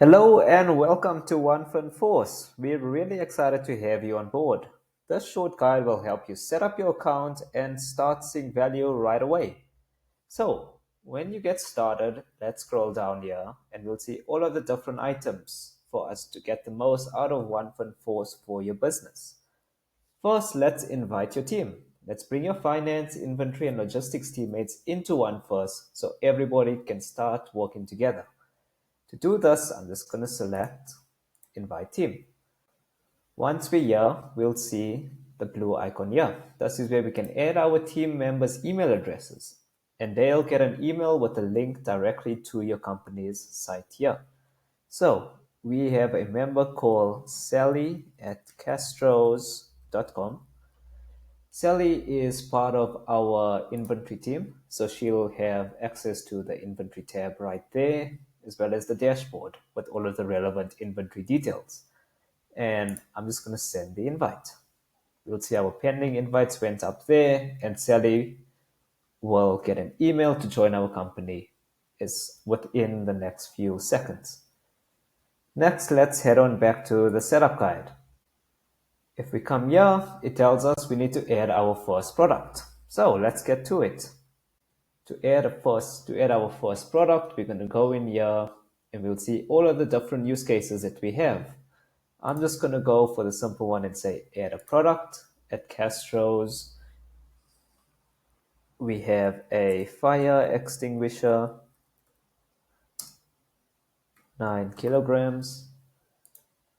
Hello and welcome to OneFinForce. We're really excited to have you on board. This short guide will help you set up your account and start seeing value right away. So, when you get started, let's scroll down here and we'll see all of the different items for us to get the most out of OneFinForce for your business. First, let's invite your team. Let's bring your finance, inventory, and logistics teammates into one first so everybody can start working together. To do this, I'm just going to select Invite Team. Once we're here, we'll see the blue icon here. This is where we can add our team members' email addresses, and they'll get an email with a link directly to your company's site here. So we have a member called Sally at castros.com. Sally is part of our inventory team, so she'll have access to the inventory tab right there, as well as the dashboard with all of the relevant inventory details. And I'm just going to send the invite. You'll see our pending invites went up there, and Sally will get an email to join our company is within the next few seconds. Next, let's head on back to the setup guide. If we come here, it tells us we need to add our first product. So let's get to it. To add our first product, we're going to go in here and we'll see all of the different use cases that we have. I'm just going to go for the simple one and say add a product. At Castro's, we have a fire extinguisher, 9 kilograms.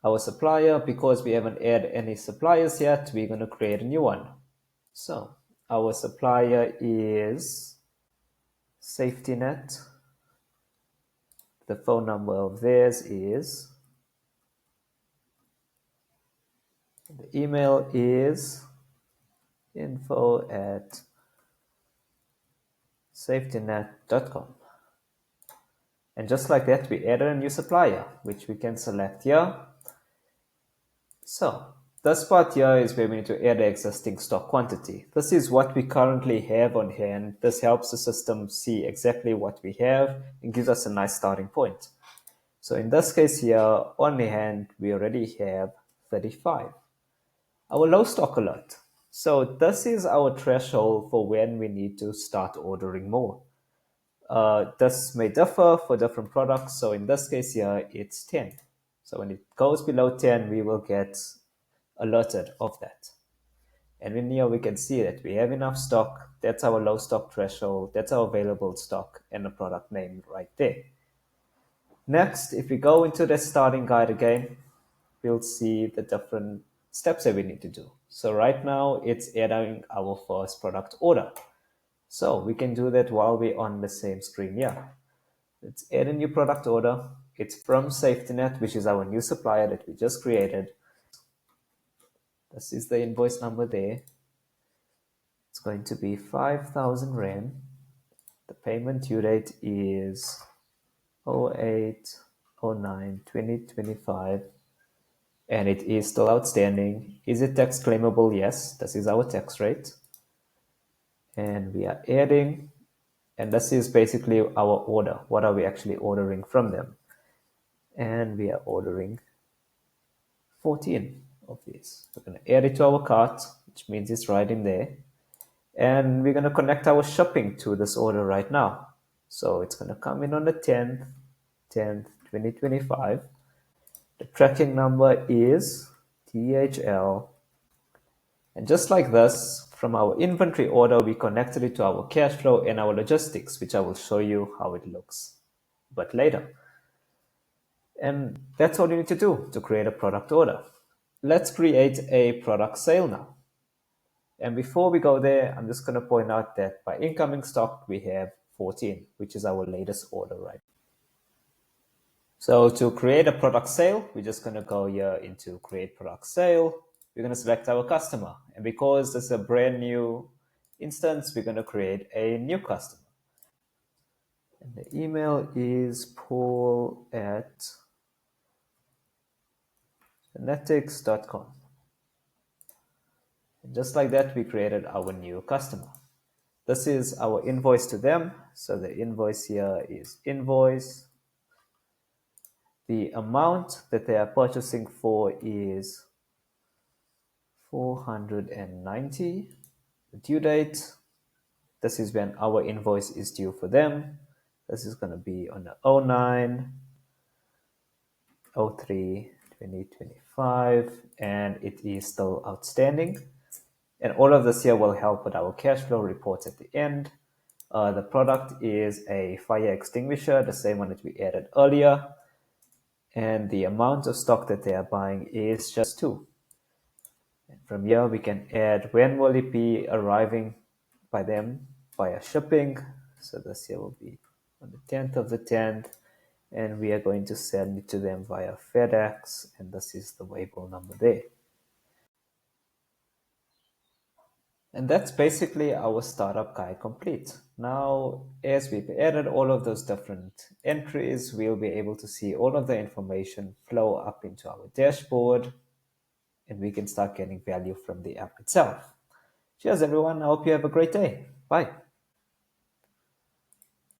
Our supplier, because we haven't added any suppliers yet, we're going to create a new one. So our supplier is Safety Net. The phone number of theirs is, the email is info@safetynet.com. And just like that, we added a new supplier, which we can select here. So this part here is where we need to add the existing stock quantity. This is what we currently have on hand. This helps the system see exactly what we have and gives us a nice starting point. So in this case here, on hand, we already have 35. Our low stock alert. So this is our threshold for when we need to start ordering more. This may differ for different products. So in this case here, it's 10. So when it goes below 10, we will get alerted of that. And in here, we can see that we have enough stock. That's our low stock threshold. That's our available stock and the product name right there. Next, if we go into the starting guide again, we'll see the different steps that we need to do. So right now, it's adding our first product order. So we can do that while we're on the same screen here. Let's add a new product order. It's from SafetyNet, which is our new supplier that we just created. This is the invoice number there. It's going to be 5,000 Rand. The payment due date is 08/09/2025. And it is still outstanding. Is it tax claimable? Yes, this is our tax rate. And we are adding, and this is basically our order. What are we actually ordering from them? And we are ordering 14 of these. We're going to add it to our cart, which means it's right in there. And we're going to connect our shipping to this order right now. So it's going to come in on the 10th, 2025. The tracking number is THL. And just like this, from our inventory order, we connected it to our cash flow and our logistics, which I will show you how it looks but later. And that's all you need to do to create a product order. Let's create a product sale now. And before we go there, I'm just going to point out that by incoming stock, we have 14, which is our latest order, right? So to create a product sale, we're just going to go here into create product sale. We're going to select our customer. And because this is a brand new instance, we're going to create a new customer. And the email is paul@genetics.com. And just like that, we created our new customer. This is our invoice to them. So the invoice here is invoice The amount that they are purchasing for is 490. The due date, this is when our invoice is due for them. This is going to be on the 09 03 2025, and it is still outstanding. And all of this here will help with our cash flow reports at the end. The product is a fire extinguisher, the same one that we added earlier. And the amount of stock that they are buying is just two. And from here, we can add when will it be arriving by them via shipping. So this here will be on the 10th of the 10th. And we are going to send it to them via FedEx. And this is the waybill number there. And that's basically our startup guide complete. Now, as we've added all of those different entries, we'll be able to see all of the information flow up into our dashboard, and we can start getting value from the app itself. Cheers, everyone. I hope you have a great day. Bye.